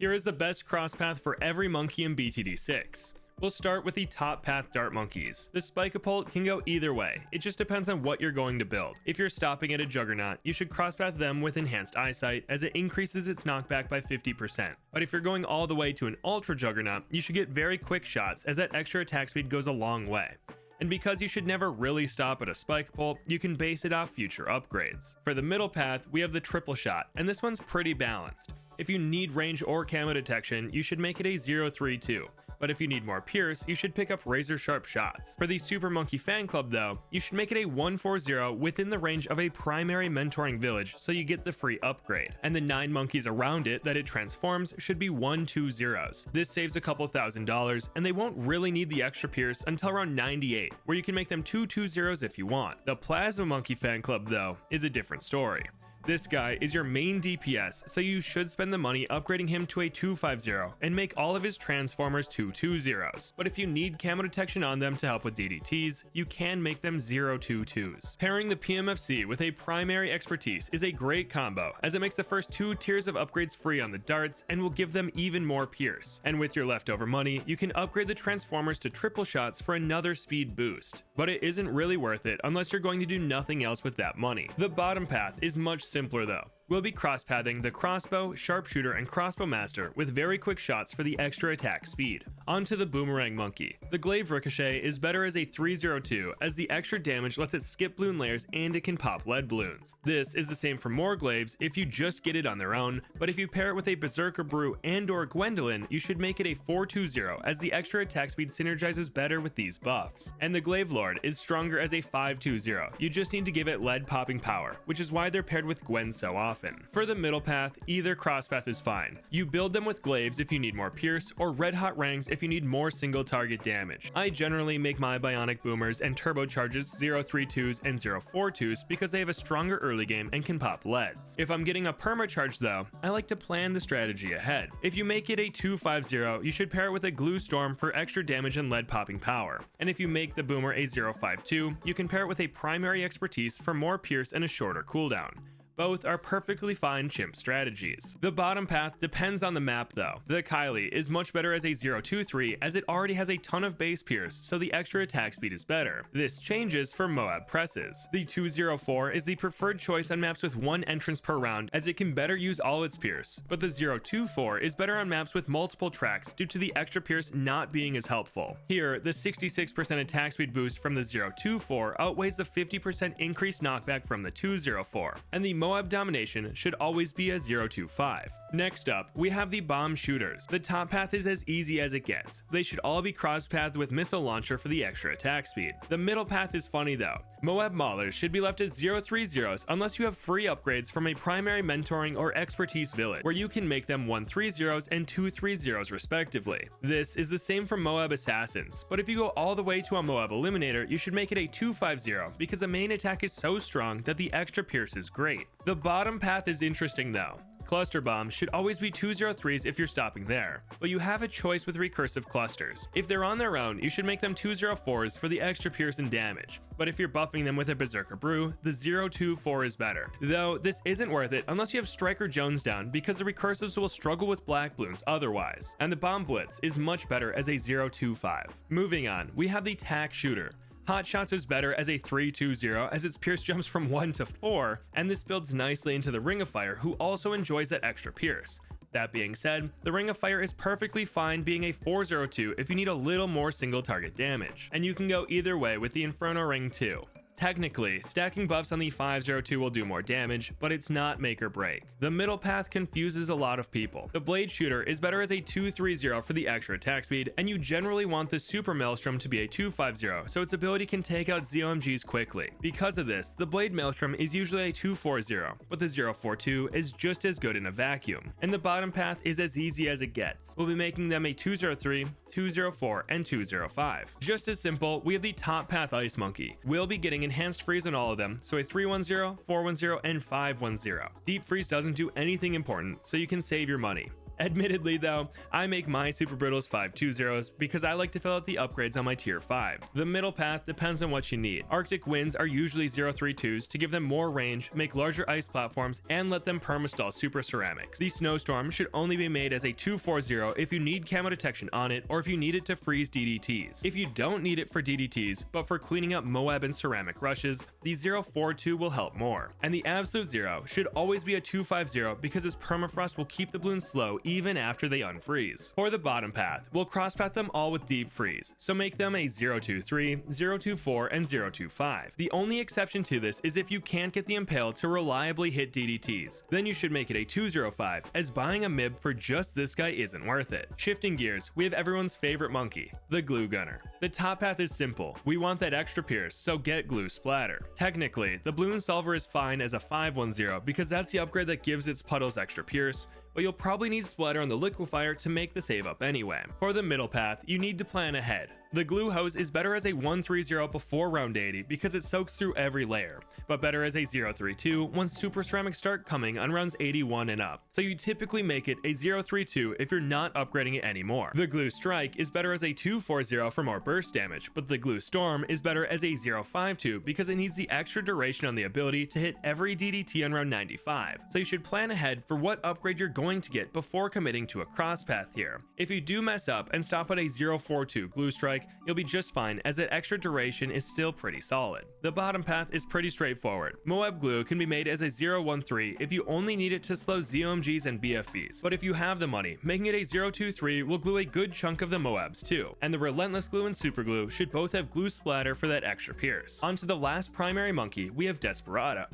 Here is the best crosspath for every monkey in BTD6. We'll start with the top path dart monkeys. The Spike-o-pult can go either way, it just depends on what you're going to build. If you're stopping at a Juggernaut, you should crosspath them with enhanced eyesight as it increases its knockback by 50%. But if you're going all the way to an Ultra-Juggernaut, you should get very quick shots as that extra attack speed goes a long way. And because you should never really stop at a Spike-o-pult, you can base it off future upgrades. For the middle path, we have the triple shot, and this one's pretty balanced. If you need range or camo detection, you should make it a 0-3-2. But if you need more pierce, you should pick up razor sharp shots. For the Super Monkey Fan Club though, you should make it a 1-4-0 within the range of a primary mentoring village so you get the free upgrade. And the 9 monkeys around it that it transforms should be 1-2-0s. This saves a couple $1,000s, and they won't really need the extra pierce until around 98, where you can make them 2-2-0s if you want. The Plasma Monkey Fan Club though is a different story. This guy is your main DPS, so you should spend the money upgrading him to a 2-5-0 and make all of his transformers 2-2-0s. But if you need camo detection on them to help with DDTs, you can make them 0-2-2s. Pairing the PMFC with a primary expertise is a great combo, as it makes the first 2 tiers of upgrades free on the darts and will give them even more pierce. And with your leftover money, you can upgrade the transformers to triple shots for another speed boost. But it isn't really worth it unless you're going to do nothing else with that money. The bottom path is much simpler though. We'll be cross-pathing the Crossbow, Sharpshooter, and Crossbow Master with very quick shots for the extra attack speed. Onto the Boomerang Monkey. The Glaive Ricochet is better as a 3-0-2 as the extra damage lets it skip balloon layers and it can pop lead balloons. This is the same for more Glaives if you just get it on their own, but if you pair it with a Berserker Brew and or Gwendolyn, you should make it a 4-2-0 as the extra attack speed synergizes better with these buffs. And the Glaive Lord is stronger as a 5-2-0, you just need to give it lead popping power, which is why they're paired with Gwen so often. For the middle path, either crosspath is fine. You build them with Glaives if you need more pierce, or red hot rangs if you need more single target damage. I generally make my Bionic boomers and turbocharges 0-3-2s and 0-4-2s because they have a stronger early game and can pop leads. If I'm getting a perma charge though, I like to plan the strategy ahead. If you make it a 2-5-0, you should pair it with a Glue Storm for extra damage and lead popping power. And if you make the boomer a 0-5-2, you can pair it with a primary expertise for more pierce and a shorter cooldown. Both are perfectly fine chimp strategies. The bottom path depends on the map though. The Kylie is much better as a 0-2-3 as it already has a ton of base pierce, so the extra attack speed is better. This changes for Moab presses. The 2-0-4 is the preferred choice on maps with 1 entrance per round as it can better use all its pierce, but the 0-2-4 is better on maps with multiple tracks due to the extra pierce not being as helpful. Here, the 66% attack speed boost from the 0-2-4 outweighs the 50% increased knockback from the 2-0-4, and the Moab Domination should always be a 0-2-5. Next up, we have the bomb shooters. The top path is as easy as it gets. They should all be cross-pathed with missile launcher for the extra attack speed. The middle path is funny though. Moab Mauler should be left as 0-3-0s unless you have free upgrades from a primary mentoring or expertise village, where you can make them 1-3-0s and 2-3-0s respectively. This is the same for Moab Assassins, but if you go all the way to a Moab Eliminator, you should make it a 2-5-0 because the main attack is so strong that the extra pierce is great. The bottom path is interesting though. Cluster bombs should always be 2-0-3s if you're stopping there, but you have a choice with recursive clusters. If they're on their own, you should make them 2-0-4s for the extra pierce and damage, but if you're buffing them with a Berserker Brew, the 0-2-4 is better. Though this isn't worth it unless you have Striker Jones down because the recursives will struggle with black balloons otherwise, and the bomb Blitz is much better as a 0-2-5. Moving on, we have the Tack Shooter. Hot Shots is better as a 3-2-0 as its pierce jumps from 1 to 4, and this builds nicely into the Ring of Fire, who also enjoys that extra pierce. That being said, the Ring of Fire is perfectly fine being a 4-0-2 if you need a little more single target damage, and you can go either way with the Inferno Ring too. Technically, stacking buffs on the 5-0-2 will do more damage, but it's not make or break. The middle path confuses a lot of people. The Blade Shooter is better as a 2-3-0 for the extra attack speed, and you generally want the Super Maelstrom to be a 2-5-0, so its ability can take out ZOMGs quickly. Because of this, the Blade Maelstrom is usually a 2-4-0, but the 0-4-2 is just as good in a vacuum. And the bottom path is as easy as it gets. We'll be making them a 2-0-3, 2-0-4, and 2-0-5. Just as simple, we have the top path Ice Monkey. We'll be getting enhanced freeze on all of them, so a 3-1-0, 4-1-0, and 5-1-0. Deep freeze doesn't do anything important, so you can save your money. Admittedly though, I make my Super Brittles 520s because I like to fill out the upgrades on my tier 5s. The middle path depends on what you need. Arctic Winds are usually 032s to give them more range, make larger ice platforms, and let them permastall super ceramics. The Snowstorm should only be made as a 240 if you need camo detection on it or if you need it to freeze DDTs. If you don't need it for DDTs, but for cleaning up Moab and ceramic rushes, the 042 will help more. And the Absolute Zero should always be a 250 because its permafrost will keep the balloons slow even after they unfreeze. For the bottom path, we'll crosspath them all with Deep Freeze, so make them a 023, 024, and 025. The only exception to this is if you can't get the Impale to reliably hit DDTs. Then you should make it a 205, as buying a MIB for just this guy isn't worth it. Shifting gears, we have everyone's favorite monkey, the Glue Gunner. The top path is simple. We want that extra pierce, so get glue splatter. Technically, the Bloon Solver is fine as a 510 because that's the upgrade that gives its puddles extra pierce, but you'll probably need splatter on the liquefier to make the save up anyway. For the middle path, you need to plan ahead. The glue hose is better as a 130 before round 80 because it soaks through every layer, but better as a 032 once super ceramics start coming on rounds 81 and up, so you typically make it a 032 if you're not upgrading it anymore. The glue strike is better as a 240 for more burst damage, but the glue storm is better as a 052 because it needs the extra duration on the ability to hit every DDT on round 95, so you should plan ahead for what upgrade you're going to get before committing to a cross path here. If you do mess up and stop at a 042 glue strike, you'll be just fine as that extra duration is still pretty solid. The bottom path is pretty straightforward. Moab glue can be made as a 013 if you only need it to slow ZOMGs and BFBs, but if you have the money, making it a 023 will glue a good chunk of the Moabs too, and the Relentless glue and super glue should both have glue splatter for that extra pierce. Onto the last primary monkey, we have Desperado.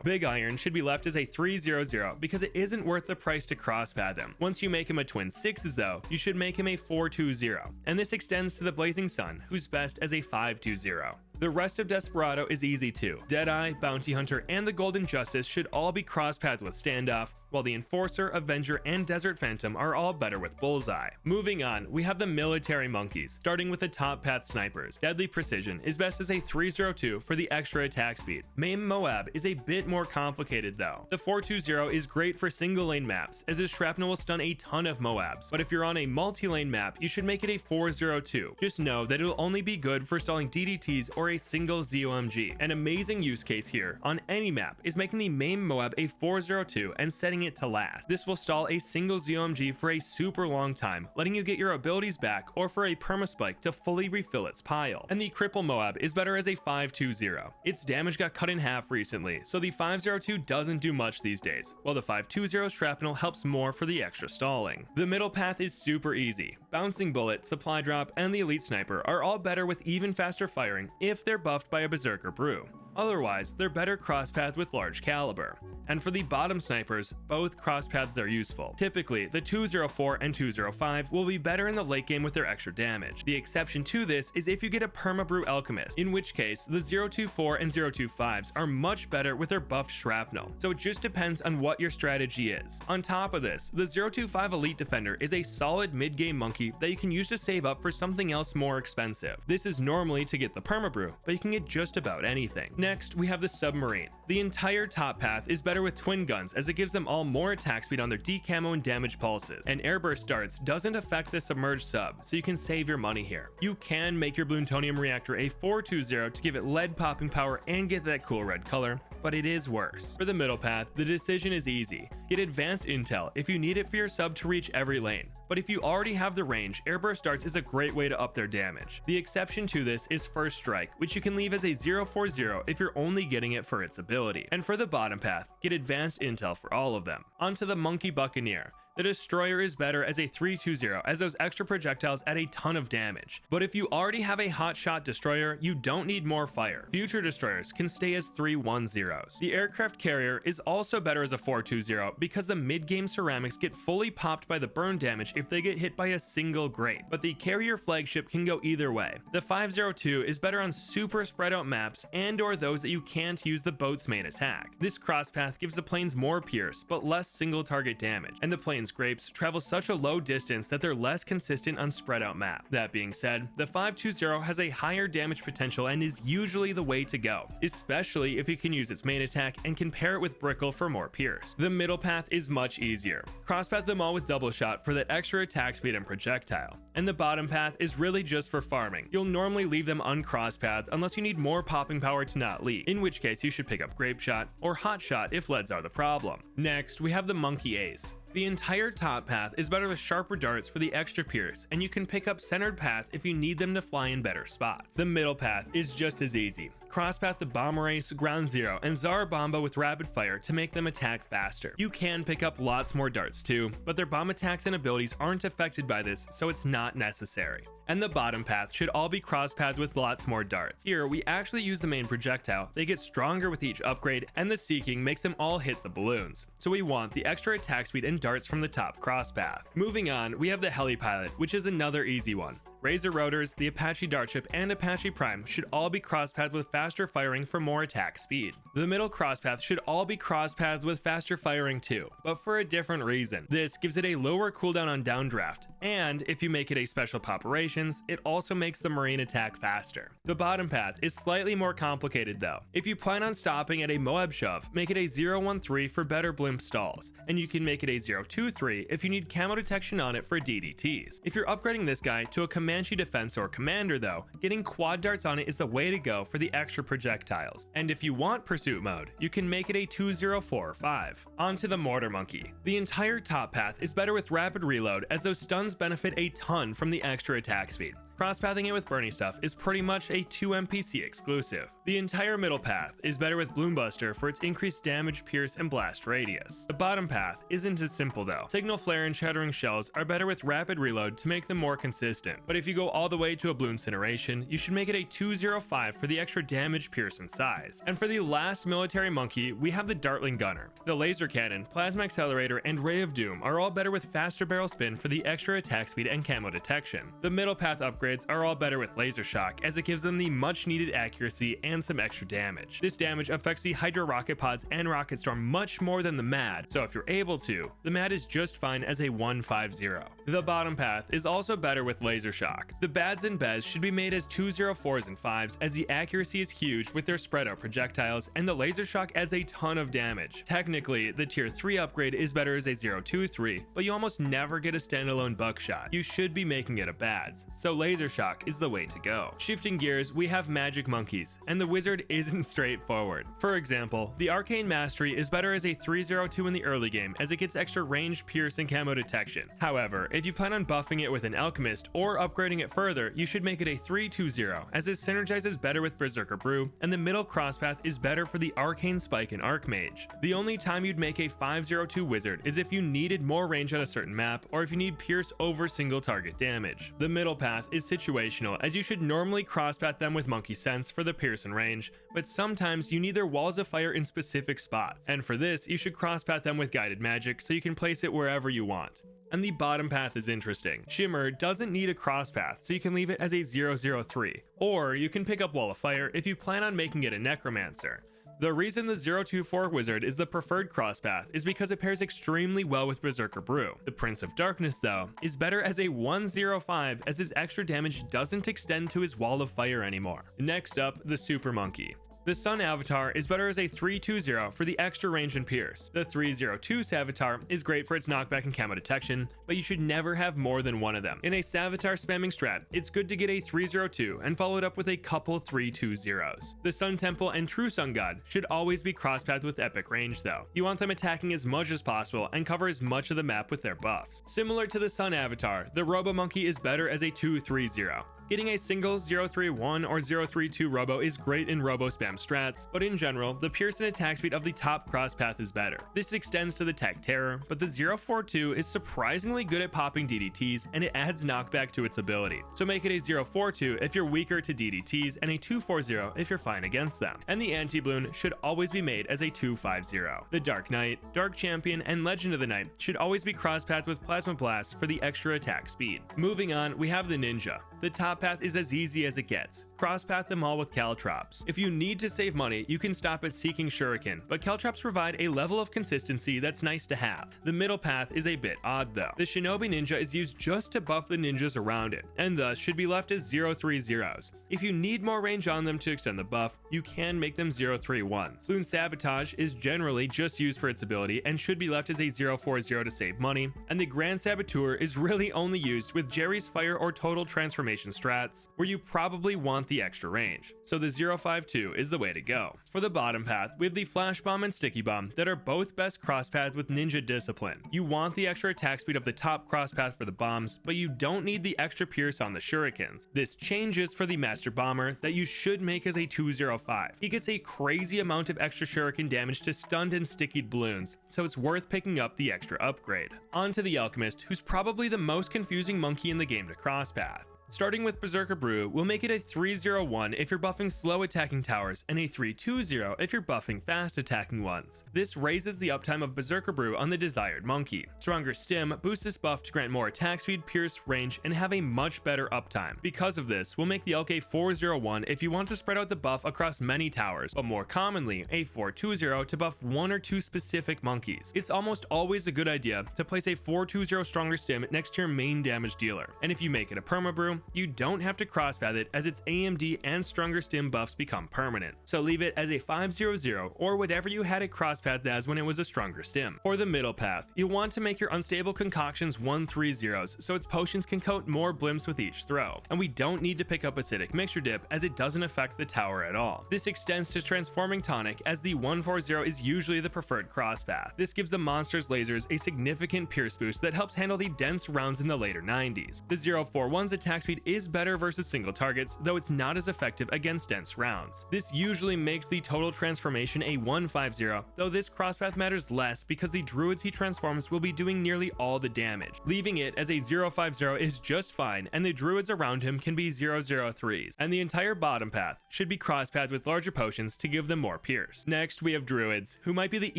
Big Iron should be left as a 300 because it isn't worth the price to crosspath him. Once you make him a twin 6s though, you should make him a 420, and this extends to the Blazing Sun, who's best as a 520. The rest of Desperado is easy too. Deadeye, Bounty Hunter, and the Golden Justice should all be crosspathed with Standoff, while the Enforcer, Avenger, and Desert Phantom are all better with Bullseye. Moving on, we have the military monkeys, starting with the top path snipers. Deadly Precision is best as a 302 for the extra attack speed. Maim Moab is a bit more complicated though. The 420 is great for single lane maps, as his shrapnel will stun a ton of Moabs, but if you're on a multi-lane map, you should make it a 402. Just know that it will only be good for stalling DDTs or a single ZOMG. An amazing use case here on any map is making the Maim Moab a 402 and setting it to last. This will stall a single ZOMG for a super long time, letting you get your abilities back or for a permaspike to fully refill its pile. And the Cripple Moab is better as a 520. Its damage got cut in half recently, so the 502 doesn't do much these days, while the 520 shrapnel helps more for the extra stalling. The middle path is super easy. Bouncing Bullet, Supply Drop, and the Elite Sniper are all better with even faster firing if they're buffed by a Berserker Brew. Otherwise, they're better crosspath with large caliber. And for the bottom snipers, both crosspaths are useful. Typically, the 204 and 205 will be better in the late game with their extra damage. The exception to this is if you get a Perma Brew Alchemist, in which case the 024 and 025s are much better with their buffed shrapnel. So it just depends on what your strategy is. On top of this, the 025 Elite Defender is a solid mid-game monkey that you can use to save up for something else more expensive. This is normally to get the Perma Brew, but you can get just about anything. Next, we have the Submarine. The entire top path is better with twin guns as it gives them all more attack speed on their decamo and damage pulses, and airburst darts doesn't affect the submerged sub, so you can save your money here. You can make your Bloontonium reactor a 420 to give it lead popping power and get that cool red color, but it is worse. For the middle path, the decision is easy. Get advanced intel if you need it for your sub to reach every lane, but if you already have the range, airburst darts is a great way to up their damage. The exception to this is First Strike, which you can leave as a 040 if you're only getting it for its ability. And for the bottom path, get advanced intel for all of them. Onto the Monkey Buccaneer. The Destroyer is better as a 320 as those extra projectiles add a ton of damage. But if you already have a hotshot Destroyer, you don't need more fire. Future Destroyers can stay as 310s. The Aircraft Carrier is also better as a 420 because the mid-game ceramics get fully popped by the burn damage if they get hit by a single grape. But the Carrier Flagship can go either way. The 502 is better on super spread out maps and or those that you can't use the boat's main attack. This crosspath gives the planes more pierce but less single target damage, and the planes and scrapes travel such a low distance that they're less consistent on spread out map. That being said, the 520 has a higher damage potential and is usually the way to go, especially if you can use its main attack and can pair it with Brickle for more pierce. The middle path is much easier. Crosspath them all with double shot for that extra attack speed and projectile. And the bottom path is really just for farming. You'll normally leave them uncrosspath unless you need more popping power to not lead, in which case you should pick up Grape Shot or Hot Shot if leads are the problem. Next, we have the Monkey Ace. The entire top path is better with sharper darts for the extra pierce, and you can pick up centered path if you need them to fly in better spots. The middle path is just as easy. Crosspath the Bomber Ace, Ground Zero, and Zara Bomba with rapid fire to make them attack faster. You can pick up lots more darts too, but their bomb attacks and abilities aren't affected by this, so it's not necessary. And the bottom path should all be crosspathed with lots more darts. Here, we actually use the main projectile, they get stronger with each upgrade, and the Seeking makes them all hit the balloons. So we want the extra attack speed and darts from the top crosspath. Moving on, we have the Heli Pilot, which is another easy one. Razor Rotors, the Apache Dartship, and Apache Prime should all be crosspathed with faster firing for more attack speed. The middle crosspath should all be crosspathed with faster firing too, but for a different reason. This gives it a lower cooldown on downdraft, and if you make it a special operations, it also makes the Marine attack faster. The bottom path is slightly more complicated though. If you plan on stopping at a Moab Shove, make it a 013 for better blimp stalls, and you can make it a 023 if you need camo detection on it for DDTs. If you're upgrading this guy to a Comanche Defense or Commander though, getting quad darts on it is the way to go for the extra projectiles. And if you want pursuit mode, you can make it a 204 or 5. On to the Mortar Monkey. The entire top path is better with rapid reload as those stuns benefit a ton from the extra attack speed. Crosspathing it with Burning Stuff is pretty much a 2 NPC exclusive. The entire middle path is better with Bloon Buster for its increased damage, pierce, and blast radius. The bottom path isn't as simple though. Signal Flare and Shattering Shells are better with rapid reload to make them more consistent, but if you go all the way to a Bloon Incineration, you should make it a 205 for the extra damage, pierce, and size. And for the last military monkey, we have the Dartling Gunner. The Laser Cannon, Plasma Accelerator, and Ray of Doom are all better with faster barrel spin for the extra attack speed and camo detection. The middle path upgrades are all better with Laser Shock as it gives them the much needed accuracy and some extra damage. This damage affects the Hydra Rocket Pods and Rocket Storm much more than the MAD, so if you're able to, the MAD is just fine as a 150. The bottom path is also better with Laser Shock. The Bads and Bez should be made as 204s and 5s as the accuracy is huge with their spread out projectiles, and the Laser Shock adds a ton of damage. Technically, the tier 3 upgrade is better as a 023, but you almost never get a standalone buckshot. You should be making it a Bads, so Laser Shock is the way to go. Shifting gears, we have Magic Monkeys, and the wizard isn't straightforward. For example, the Arcane Mastery is better as a 302 in the early game as it gets extra range, pierce, and camo detection. However, if you plan on buffing it with an Alchemist or upgrading it further, you should make it a 320 as it synergizes better with Berserker Brew, and the middle crosspath is better for the Arcane Spike and Archmage. The only time you'd make a 502 wizard is if you needed more range on a certain map or if you need pierce over single target damage. The middle path is situational as you should normally crosspath them with Monkey Sense for the pierce and range, but sometimes you need their walls of fire in specific spots, and for this you should crosspath them with Guided Magic so you can place it wherever you want. And the bottom path is interesting. Shimmer doesn't need a crosspath, so you can leave it as a 003, or you can pick up Wall of Fire if you plan on making it a Necromancer. The reason the 024 Wizard is the preferred crosspath is because it pairs extremely well with Berserker Brew. The Prince of Darkness, though, is better as a 105 as his extra damage doesn't extend to his Wall of Fire anymore. Next up, the Super Monkey. The Sun Avatar is better as a 320 for the extra range and pierce. The 302 Savitar is great for its knockback and camo detection, but you should never have more than one of them. In a Savitar spamming strat, it's good to get a 302 and follow it up with a couple 320s. The Sun Temple and True Sun God should always be crosspathed with epic range though. You want them attacking as much as possible and cover as much of the map with their buffs. Similar to the Sun Avatar, the Robo Monkey is better as a 230. Getting a single 031 or 032 Robo is great in Robo spam strats, but in general, the pierce and attack speed of the top crosspath is better. This extends to the Tech Terror, but the 042 is surprisingly good at popping DDTs and it adds knockback to its ability. So make it a 042 if you're weaker to DDTs and a 240 if you're fine against them. And the Anti-Bloon should always be made as a 250. The Dark Knight, Dark Champion, and Legend of the Night should always be crosspathed with Plasma Blast for the extra attack speed. Moving on, we have the Ninja. The top path is as easy as it gets. crosspath them all with caltrops. If you need to save money, you can stop at seeking shuriken, but caltrops provide a level of consistency that's nice to have. The middle path is a bit odd though. The shinobi ninja is used just to buff the ninjas around it, and thus should be left as 0-3-0s. If you need more range on them to extend the buff, you can make them 0-3-1s. Bloon Sabotage is generally just used for its ability and should be left as a 0-4-0 to save money, and the Grand Saboteur is really only used with Jerry's Fire or Total Transformation strats, where you probably want the extra range, so the 0-5-2 is the way to go. For the bottom path, we have the Flash Bomb and Sticky Bomb that are both best crosspaths with Ninja Discipline. You want the extra attack speed of the top crosspath for the bombs, but you don't need the extra pierce on the shurikens. This changes for the Master Bomber that you should make as a 2-0-5. He gets a crazy amount of extra shuriken damage to stunned and stickied balloons, so it's worth picking up the extra upgrade. On to the Alchemist, who's probably the most confusing monkey in the game to crosspath. Starting with Berserker Brew, we'll make it a 3-0-1 if you're buffing slow attacking towers, and a 3-2-0 if you're buffing fast attacking ones. This raises the uptime of Berserker Brew on the desired monkey. Stronger Stim boosts this buff to grant more attack speed, pierce, range, and have a much better uptime. Because of this, we'll make the Elk a 4-0-1 if you want to spread out the buff across many towers, but more commonly, a 4-2-0 to buff one or two specific monkeys. It's almost always a good idea to place a 4-2-0 Stronger Stim next to your main damage dealer, and if you make it a Perma Brew, you don't have to crosspath it as its AMD and Stronger Stim buffs become permanent. So leave it as a 5-0-0 or whatever you had it crosspathed as when it was a Stronger Stim. For the middle path, you want to make your unstable concoctions 1-3-0s so its potions can coat more blimps with each throw. And we don't need to pick up Acidic Mixture Dip as it doesn't affect the tower at all. This extends to Transforming Tonic as the 1-4-0 is usually the preferred crosspath. This gives the monster's lasers a significant pierce boost that helps handle the dense rounds in the later 90s. The 0-4-1's attack speed is better versus single targets, though it's not as effective against dense rounds. This usually makes the total transformation a 1-5-0, though this crosspath matters less because the druids he transforms will be doing nearly all the damage. Leaving it as a 0-5-0 is just fine, and the druids around him can be 0-0-3s, and the entire bottom path should be crosspathed with larger potions to give them more pierce. Next, we have druids, who might be the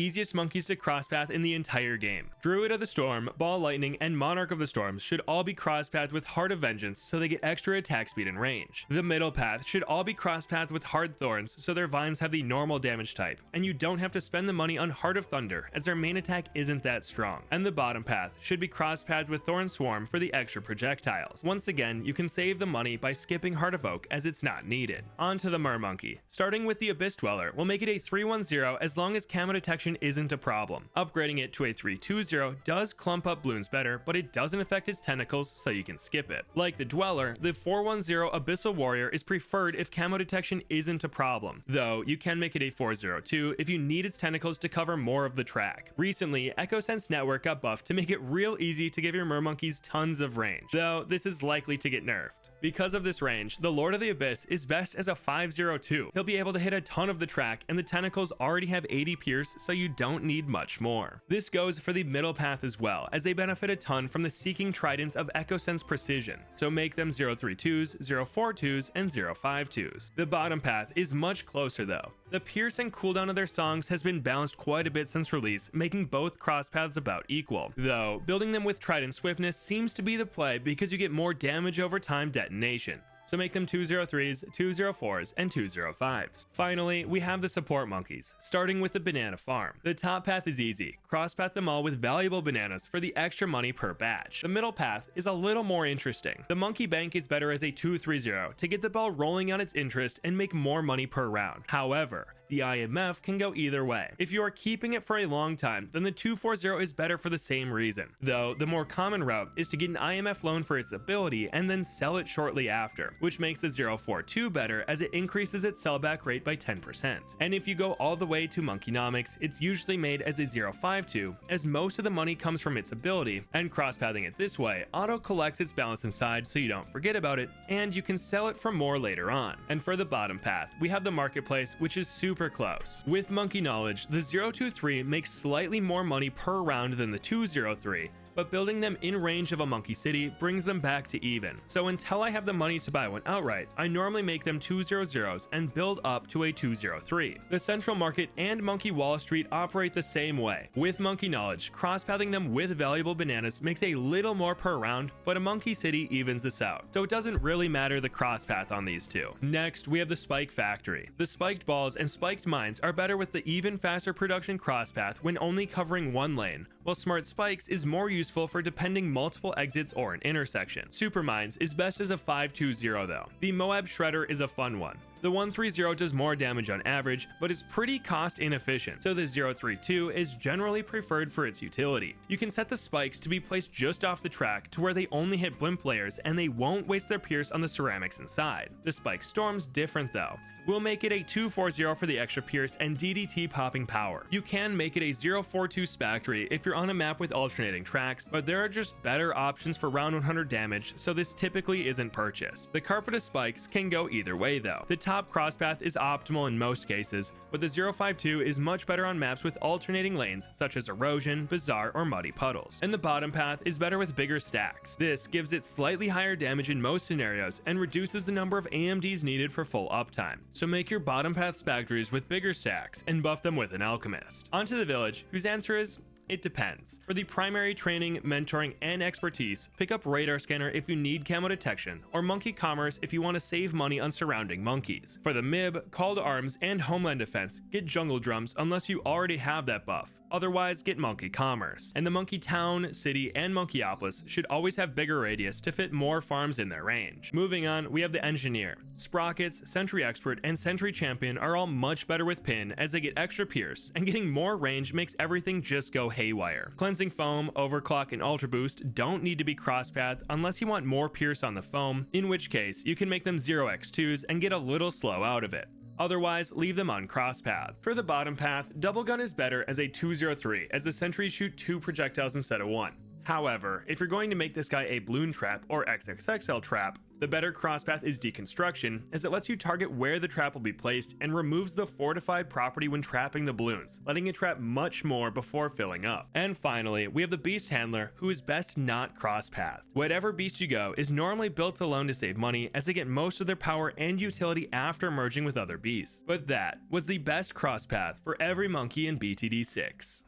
easiest monkeys to crosspath in the entire game. Druid of the Storm, Ball Lightning, and Monarch of the Storms should all be crosspathed with Heart of Vengeance so they get extra attack speed and range. The middle path should all be crosspathed with Hard Thorns so their vines have the normal damage type, and you don't have to spend the money on Heart of Thunder as their main attack isn't that strong. And the bottom path should be crosspathed with Thorn Swarm for the extra projectiles. Once again, you can save the money by skipping Heart of Oak as it's not needed. On to the Mer Monkey. Starting with the Abyss Dweller, we'll make it a 3-1-0 as long as camo detection isn't a problem. Upgrading it to a 3-2-0 does clump up balloons better, but it doesn't affect its tentacles, so you can skip it. Like the Dweller, the 4-1-0 Abyssal Warrior is preferred if camo detection isn't a problem, though you can make it a 4-0-2 if you need its tentacles to cover more of the track. Recently, EchoSense Network got buffed to make it real easy to give your mermonkeys tons of range, though this is likely to get nerfed. Because of this range, the Lord of the Abyss is best as a 5-0-2. He'll be able to hit a ton of the track, and the tentacles already have 80 pierce, so you don't need much more. This goes for the middle path as well, as they benefit a ton from the Seeking Tridents of EchoSense Precision, so make them 0-3-2s, 0-4-2s, and 0-5-2s. The bottom path is much closer though. The pierce and cooldown of their songs has been balanced quite a bit since release, making both crosspaths about equal, though building them with Trident Swiftness seems to be the play because you get more damage over time detonation. So make them 2-0-3s, 2-0-4s, and 2-0-5s. Finally, we have the support monkeys, starting with the banana farm. The top path is easy. Crosspath them all with valuable bananas for the extra money per batch. The middle path is a little more interesting. The monkey bank is better as a 2-3-0 to get the ball rolling on its interest and make more money per round. However, the IMF can go either way. If you are keeping it for a long time, then the 2-4-0 is better for the same reason, though the more common route is to get an IMF loan for its ability and then sell it shortly after, which makes the 0-4-2 better as it increases its sellback rate by 10%. And if you go all the way to Monkeynomics, it's usually made as a 0-5-2, as most of the money comes from its ability, and crosspathing it this way auto collects its balance inside so you don't forget about it, and you can sell it for more later on. And for the bottom path, we have the marketplace, which is super super close. With monkey knowledge, the 023 makes slightly more money per round than the 203, but building them in range of a monkey city brings them back to even. So until I have the money to buy one outright, I normally make them 200s and build up to a 203. The Central Market and Monkey Wall Street operate the same way. With monkey knowledge, cross-pathing them with valuable bananas makes a little more per round, but a monkey city evens this out. So it doesn't really matter the cross-path on these two. Next, we have the Spike Factory. The spiked balls and spiked mines are better with the even faster production cross-path when only covering one lane, while Smart Spikes is more useful for depending multiple exits or an intersection. Super Mines is best as a 520 though. The Moab Shredder is a fun one. The 130 does more damage on average, but is pretty cost inefficient, so the 032 is generally preferred for its utility. You can set the spikes to be placed just off the track to where they only hit blimp players and they won't waste their pierce on the ceramics inside. The Spike Storm's different though. We'll make it a 240 for the extra pierce and DDT popping power. You can make it a 042 Spactory if you're on a map with alternating tracks, but there are just better options for round 100 damage, so this typically isn't purchased. The Carpet of Spikes can go either way though. The top crosspath is optimal in most cases, but the 052 is much better on maps with alternating lanes such as Erosion, Bazaar, or Muddy Puddles. And the bottom path is better with bigger stacks. This gives it slightly higher damage in most scenarios and reduces the number of AMDs needed for full uptime. So make your bottom path Spactories with bigger stacks and buff them with an Alchemist. Onto the Village, whose answer is it depends. For the primary training, mentoring, and expertise, pick up Radar Scanner if you need camo detection, or Monkey Commerce if you want to save money on surrounding monkeys. For the MIB, Call to Arms, and Homeland Defense, get Jungle Drums unless you already have that buff. Otherwise, get Monkey Commerce. And the Monkey Town, City, and Monkeyopolis should always have bigger radius to fit more farms in their range. Moving on, we have the Engineer. Sprockets, Sentry Expert, and Sentry Champion are all much better with Pin as they get extra pierce, and getting more range makes everything just go haywire. Cleansing Foam, Overclock, and Ultra Boost don't need to be crosspath unless you want more pierce on the foam, in which case you can make them 0x2s and get a little slow out of it. Otherwise, leave them on crosspath. For the bottom path, Double Gun is better as a 203 as the sentries shoot 2 projectiles instead of 1. However, if you're going to make this guy a Bloon Trap or XXXL Trap, the better crosspath is Deconstruction, as it lets you target where the trap will be placed and removes the fortified property when trapping the balloons, letting it trap much more before filling up. And finally, we have the Beast Handler, who is best not crosspath. Whatever beast you go is normally built alone to save money, as they get most of their power and utility after merging with other beasts. But that was the best crosspath for every monkey in BTD6.